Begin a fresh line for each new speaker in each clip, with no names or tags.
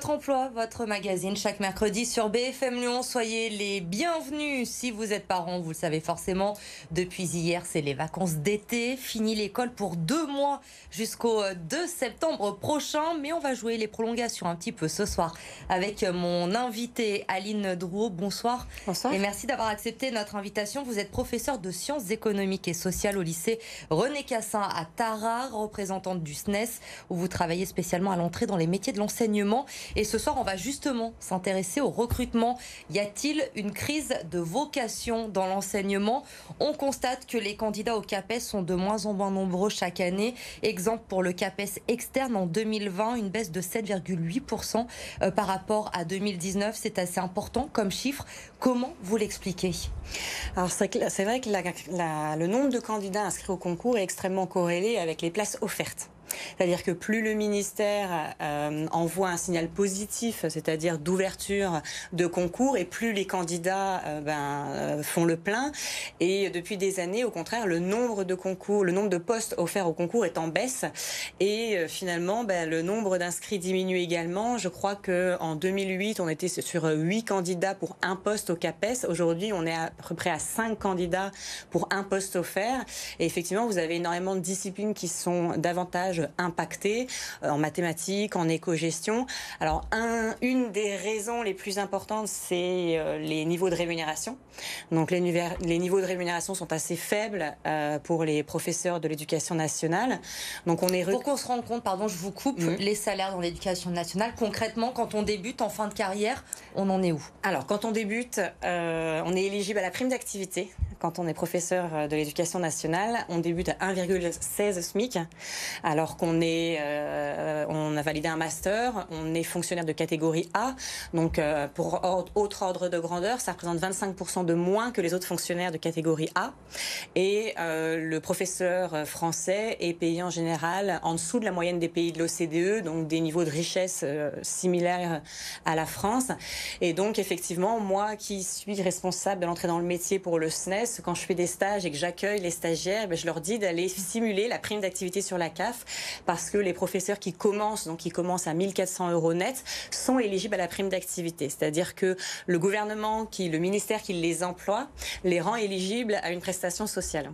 Votre emploi, votre magazine, chaque mercredi sur BFM Lyon. Soyez les bienvenus si vous êtes parents, vous le savez forcément. Depuis hier, c'est les vacances d'été. Fini l'école pour 2 mois jusqu'au 2 septembre prochain. Mais on va jouer les prolongations un petit peu ce soir avec mon invitée Aline Drouot. Bonsoir.
Bonsoir.
Et merci d'avoir accepté notre invitation. Vous êtes professeure de sciences économiques et sociales au lycée René Cassin à Tarare, représentante du SNES, où vous travaillez spécialement à l'entrée dans les métiers de l'enseignement. Et ce soir, on va justement s'intéresser au recrutement. Y a-t-il une crise de vocation dans l'enseignement? On constate que les candidats au CAPES sont de moins en moins nombreux chaque année. Exemple pour le CAPES externe en 2020, une baisse de 7,8% par rapport à 2019. C'est assez important comme chiffre. Comment vous l'expliquez?
Alors c'est vrai que le nombre de candidats inscrits au concours est extrêmement corrélé avec les places offertes. C'est-à-dire que plus le ministère envoie un signal positif, c'est-à-dire d'ouverture de concours, et plus les candidats font le plein. Et depuis des années, au contraire, le nombre de postes offerts au concours est en baisse. Et finalement, le nombre d'inscrits diminue également. Je crois qu'en 2008, on était sur 8 candidats pour un poste au CAPES. Aujourd'hui, on est à peu près à 5 candidats pour un poste offert. Et effectivement, vous avez énormément de disciplines qui sont davantage impactés en mathématiques, en éco-gestion. Alors, une des raisons les plus importantes, c'est les niveaux de rémunération. Donc, les niveaux de rémunération sont assez faibles pour les professeurs de l'éducation nationale. Donc,
pour qu'on se rende compte, pardon, je vous coupe, les salaires dans l'éducation nationale, concrètement, quand on débute en fin de carrière, on en est où?
Alors, quand on débute, on est éligible à la prime d'activité. Quand on est professeur de l'éducation nationale, on débute à 1,16 SMIC, alors qu'on on a validé un master, on est fonctionnaire de catégorie A. Donc, pour autre ordre de grandeur, ça représente 25% de moins que les autres fonctionnaires de catégorie A. Et le professeur français est payé en général en dessous de la moyenne des pays de l'OCDE, donc des niveaux de richesse similaires à la France. Et donc, effectivement, moi qui suis responsable de l'entrée dans le métier pour le SNES, quand je fais des stages et que j'accueille les stagiaires, je leur dis d'aller simuler la prime d'activité sur la CAF, parce que les professeurs qui commencent à 1 400 € net, sont éligibles à la prime d'activité. C'est-à-dire que le ministère qui les emploie, les rend éligibles à une prestation sociale.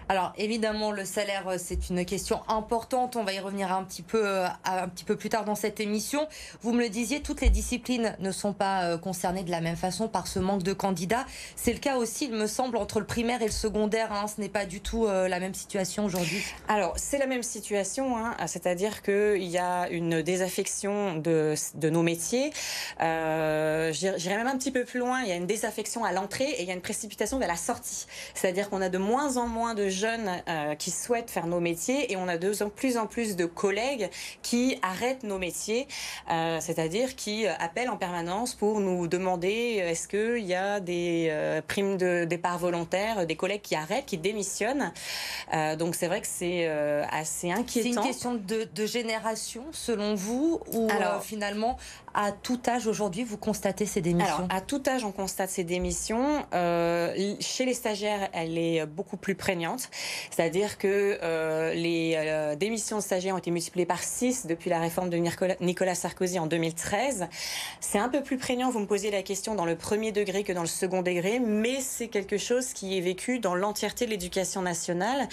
Alors évidemment, le salaire, c'est une question importante. On va y revenir un petit peu plus tard dans cette émission. Vous me le disiez, toutes les disciplines ne sont pas concernées de la même façon par ce manque de candidats. C'est le cas aussi, il me semble, entre le primaire et le secondaire. Ce n'est pas du tout la même situation aujourd'hui.
Alors c'est la même situation, c'est-à-dire qu'il y a une désaffection de nos métiers. J'irai même un petit peu plus loin. Il y a une désaffection à l'entrée et il y a une précipitation vers la sortie. C'est-à-dire qu'on a de moins en moins de jeunes qui souhaitent faire nos métiers et on a de plus en plus de collègues qui arrêtent nos métiers, c'est-à-dire qui appellent en permanence pour nous demander est-ce qu'il y a des primes de départ volontaire, des collègues qui arrêtent, qui démissionnent. Donc c'est vrai que c'est assez inquiétant.
C'est une question de génération selon vous ou finalement à tout âge aujourd'hui vous constatez ces démissions?
Alors à tout âge on constate ces démissions. Chez les stagiaires elle est beaucoup plus prégnante. C'est-à-dire que les démissions de stagiaires ont été multipliées par 6 depuis la réforme de Nicolas Sarkozy en 2013. C'est un peu plus prégnant, vous me posiez la question, dans le premier degré que dans le second degré, mais c'est quelque chose qui est vécu dans l'entièreté de l'éducation nationale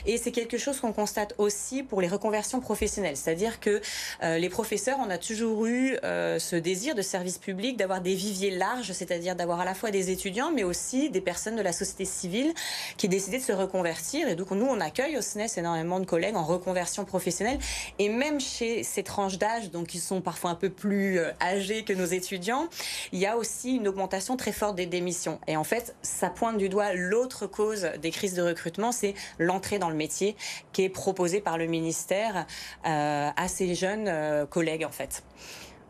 et c'est quelque chose qu'on constate aussi pour les reconversions professionnelles. C'est-à-dire que les professeurs, on a toujours eu ce désir de service public, d'avoir des viviers larges, c'est-à-dire d'avoir à la fois des étudiants, mais aussi des personnes de la société civile qui décidaient de se reconvertir. Et donc nous, on accueille au SNES énormément de collègues en reconversion professionnelle. Et même chez ces tranches d'âge, donc qui sont parfois un peu plus âgés que nos étudiants, il y a aussi une augmentation très forte des démissions. Et en fait, ça pointe du doigt l'autre cause des crises de recrutement, c'est l'entrée dans le métier qui est proposée par le ministère à ces jeunes collègues en fait.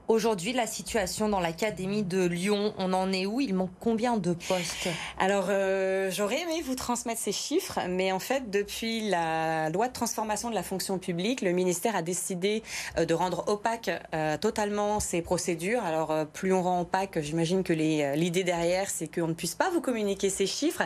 Aujourd'hui, la situation dans l'Académie de Lyon, on en est où? Il manque combien de postes?
Alors, j'aurais aimé vous transmettre ces chiffres, mais en fait, depuis la loi de transformation de la fonction publique, le ministère a décidé de rendre opaque totalement ces procédures. Alors, plus on rend opaque, j'imagine que l'idée derrière, c'est qu'on ne puisse pas vous communiquer ces chiffres.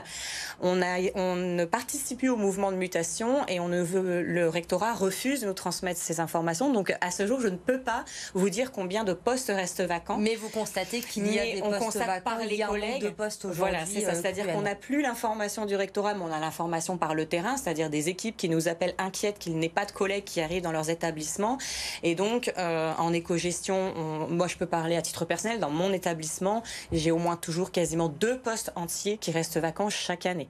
On ne participe plus au mouvement de mutation et le rectorat refuse de nous transmettre ces informations. Donc, à ce jour, je ne peux pas vous dire combien de postes restent vacants.
Mais vous constatez qu'il y a des postes vacants
par les collègues
de postes aujourd'hui.
Voilà, c'est ça. C'est-à-dire qu'on n'a plus l'information du rectorat, mais on a l'information par le terrain, c'est-à-dire des équipes qui nous appellent inquiètes qu'il n'ait pas de collègues qui arrivent dans leurs établissements. Et donc, en éco-gestion, moi je peux parler à titre personnel, dans mon établissement, j'ai au moins toujours quasiment 2 postes entiers qui restent vacants chaque année.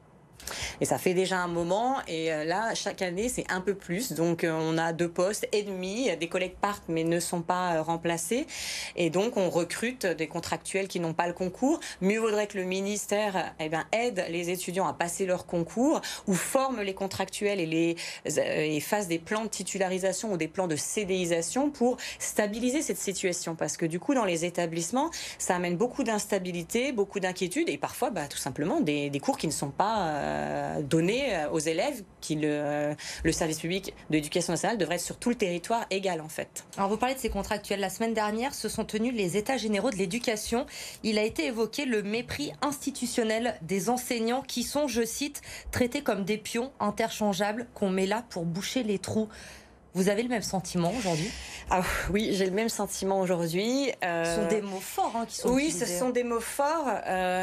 Et ça fait déjà un moment, et là, chaque année, c'est un peu plus. Donc, on a 2 postes et demi. Des collègues partent, mais ne sont pas remplacés. Et donc, on recrute des contractuels qui n'ont pas le concours. Mieux vaudrait que le ministère aide les étudiants à passer leur concours, ou forme les contractuels et fasse des plans de titularisation ou des plans de CDIsation pour stabiliser cette situation. Parce que du coup, dans les établissements, ça amène beaucoup d'instabilité, beaucoup d'inquiétude, et parfois, tout simplement, des cours qui ne sont pas donnés aux élèves, le service public de l'éducation nationale devrait être sur tout le territoire égal en fait.
Alors vous parlez de ces contractuels. La semaine dernière se sont tenus les états généraux de l'éducation. Il a été évoqué le mépris institutionnel des enseignants qui sont, je cite, traités comme des pions interchangeables qu'on met là pour boucher les trous. Vous avez le même sentiment aujourd'hui?
Oui, j'ai le même sentiment aujourd'hui.
Ce sont des mots forts qui sont utilisés.
Oui, ce sont des mots forts,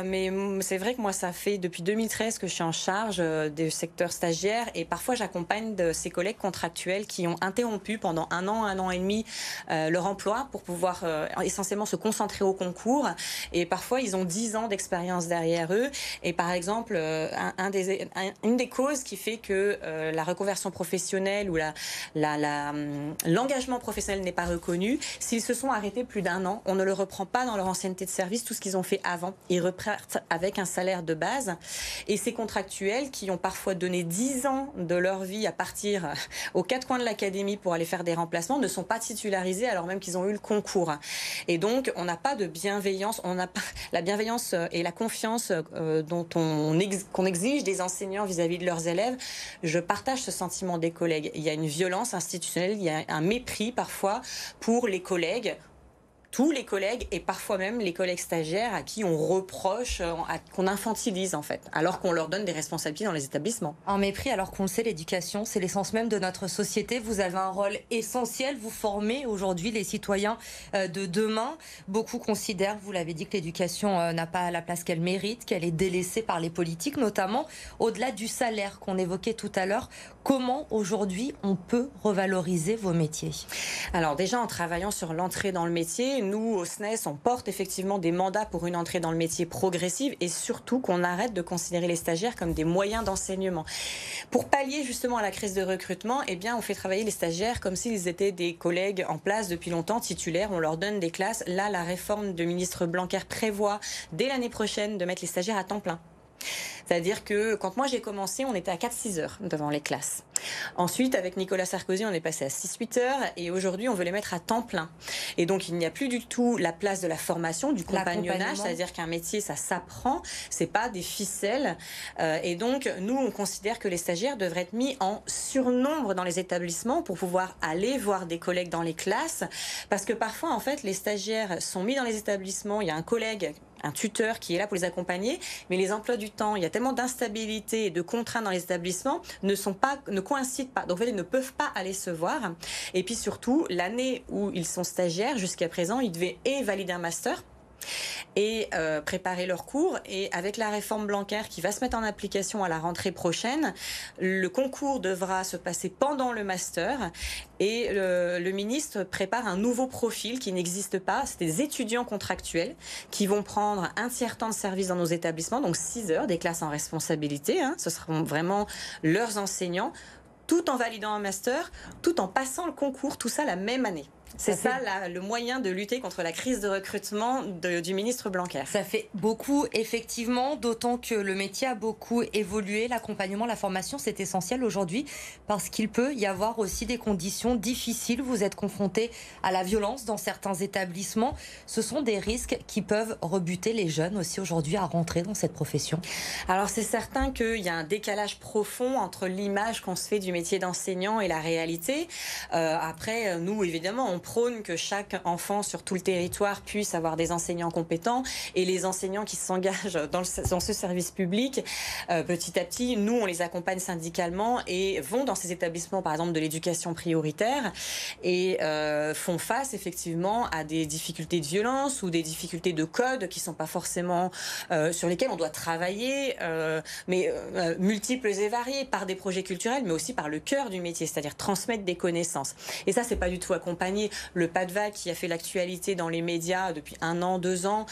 mais c'est vrai que moi, ça fait depuis 2013 que je suis en charge du secteur stagiaire, et parfois j'accompagne de ces collègues contractuels qui ont interrompu pendant un an et demi leur emploi pour pouvoir essentiellement se concentrer au concours, et parfois ils ont 10 ans d'expérience derrière eux, et par exemple, une des causes qui fait que la reconversion professionnelle ou l'engagement professionnel n'est pas reconnu, s'ils se sont arrêtés plus d'1 an, on ne le reprend pas dans leur ancienneté de service, tout ce qu'ils ont fait avant. Ils repartent avec un salaire de base. Et ces contractuels qui ont parfois donné 10 ans de leur vie à partir aux 4 coins de l'académie pour aller faire des remplacements ne sont pas titularisés alors même qu'ils ont eu le concours. Et donc, on n'a pas de bienveillance, on n'a pas la bienveillance et la confiance qu'on exige des enseignants vis-à-vis de leurs élèves. Je partage ce sentiment des collègues. Il y a une violence institutionnelle, il y a un mépris parfois pour les collègues, tous les collègues, et parfois même les collègues stagiaires à qui on reproche, qu'on infantilise en fait, alors qu'on leur donne des responsabilités dans les établissements.
Un mépris alors qu'on le sait, l'éducation, c'est l'essence même de notre société. Vous avez un rôle essentiel, vous formez aujourd'hui les citoyens de demain. Beaucoup considèrent, vous l'avez dit, que l'éducation n'a pas la place qu'elle mérite, qu'elle est délaissée par les politiques, notamment au-delà du salaire qu'on évoquait tout à l'heure. Comment aujourd'hui on peut revaloriser vos métiers?
Alors déjà, en travaillant sur l'entrée dans le métier, nous, au SNES, on porte effectivement des mandats pour une entrée dans le métier progressive, et surtout qu'on arrête de considérer les stagiaires comme des moyens d'enseignement. Pour pallier justement à la crise de recrutement, on fait travailler les stagiaires comme s'ils étaient des collègues en place depuis longtemps, titulaires, on leur donne des classes. Là, la réforme de ministre Blanquer prévoit dès l'année prochaine de mettre les stagiaires à temps plein. C'est-à-dire que quand moi j'ai commencé, on était à 4-6 heures devant les classes. Ensuite, avec Nicolas Sarkozy, on est passé à 6-8 heures, et aujourd'hui, on veut les mettre à temps plein. Et donc, il n'y a plus du tout la place de la formation, du compagnonnage, c'est-à-dire qu'un métier, ça s'apprend, c'est pas des ficelles. Et donc, nous, on considère que les stagiaires devraient être mis en surnombre dans les établissements pour pouvoir aller voir des collègues dans les classes. Parce que parfois, en fait, les stagiaires sont mis dans les établissements, il y a un collègue, un tuteur qui est là pour les accompagner, mais les emplois du temps, il y a tellement d'instabilité et de contraintes dans les établissements, ne coïncident pas. Donc en fait, ils ne peuvent pas aller se voir. Et puis surtout, l'année où ils sont stagiaires, jusqu'à présent, ils devaient valider un master et préparer leurs cours. Et avec la réforme Blanquer qui va se mettre en application à la rentrée prochaine, le concours devra se passer pendant le master, et le ministre prépare un nouveau profil qui n'existe pas. C'est des étudiants contractuels qui vont prendre un tiers temps de service dans nos établissements, donc 6 heures, des classes en responsabilité. Ce seront vraiment leurs enseignants, tout en validant un master, tout en passant le concours, tout ça la même année. C'est ça le moyen de lutter contre la crise de recrutement du ministre Blanquer.
Ça fait beaucoup, effectivement, d'autant que le métier a beaucoup évolué. L'accompagnement, la formation, c'est essentiel aujourd'hui parce qu'il peut y avoir aussi des conditions difficiles. Vous êtes confronté à la violence dans certains établissements. Ce sont des risques qui peuvent rebuter les jeunes aussi aujourd'hui à rentrer dans cette profession.
Alors c'est certain qu'il y a un décalage profond entre l'image qu'on se fait du métier d'enseignant et la réalité. Après, nous, évidemment, on prône que chaque enfant sur tout le territoire puisse avoir des enseignants compétents, et les enseignants qui s'engagent dans ce service public, petit à petit, nous, on les accompagne syndicalement et vont dans ces établissements, par exemple, de l'éducation prioritaire, et font face effectivement à des difficultés de violence ou des difficultés de code qui sont pas forcément sur lesquelles on doit travailler, mais multiples et variées, par des projets culturels, mais aussi par le cœur du métier, c'est-à-dire transmettre des connaissances. Et ça, c'est pas du tout accompagné. Le pas de vague qui a fait l'actualité dans les médias depuis 1 an, 2 ans,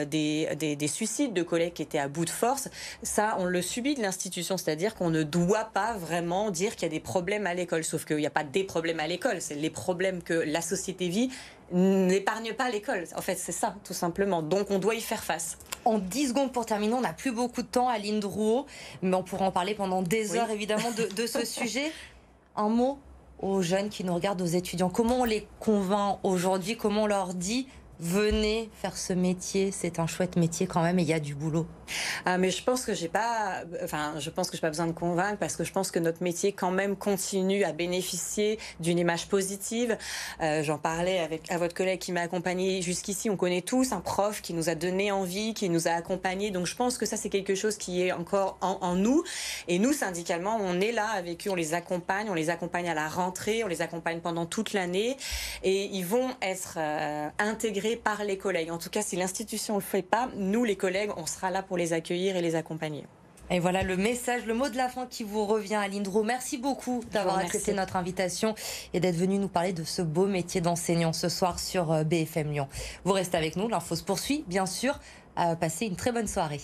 des suicides de collègues qui étaient à bout de force, ça, on le subit de l'institution, c'est-à-dire qu'on ne doit pas vraiment dire qu'il y a des problèmes à l'école, sauf qu'il n'y a pas des problèmes à l'école, c'est les problèmes que la société vit n'épargne pas l'école. En fait, c'est ça, tout simplement. Donc, on doit y faire face.
En 10 secondes pour terminer, on n'a plus beaucoup de temps, Aline Drouot, mais on pourra en parler pendant des heures, évidemment, de ce sujet. Un mot aux jeunes qui nous regardent, aux étudiants. Comment on les convainc aujourd'hui? Comment on leur dit « Venez faire ce métier, c'est un chouette métier quand même et il y a du boulot ».
Mais je pense que j'ai pas besoin de convaincre, parce que je pense que notre métier quand même continue à bénéficier d'une image positive. J'en parlais à votre collègue qui m'a accompagnée jusqu'ici. On connaît tous un prof qui nous a donné envie, qui nous a accompagnés. Donc je pense que ça, c'est quelque chose qui est encore en nous. Et nous, syndicalement, on est là avec eux, on les accompagne à la rentrée, on les accompagne pendant toute l'année, et ils vont être intégrés par les collègues. En tout cas, si l'institution ne le fait pas, nous, les collègues, on sera là pour les accueillir et les accompagner.
Et voilà le message, le mot de la fin qui vous revient, Aline Drouot. Merci beaucoup d'avoir accepté notre invitation et d'être venue nous parler de ce beau métier d'enseignant ce soir sur BFM Lyon. Vous restez avec nous, l'info se poursuit, bien sûr. Passez une très bonne soirée.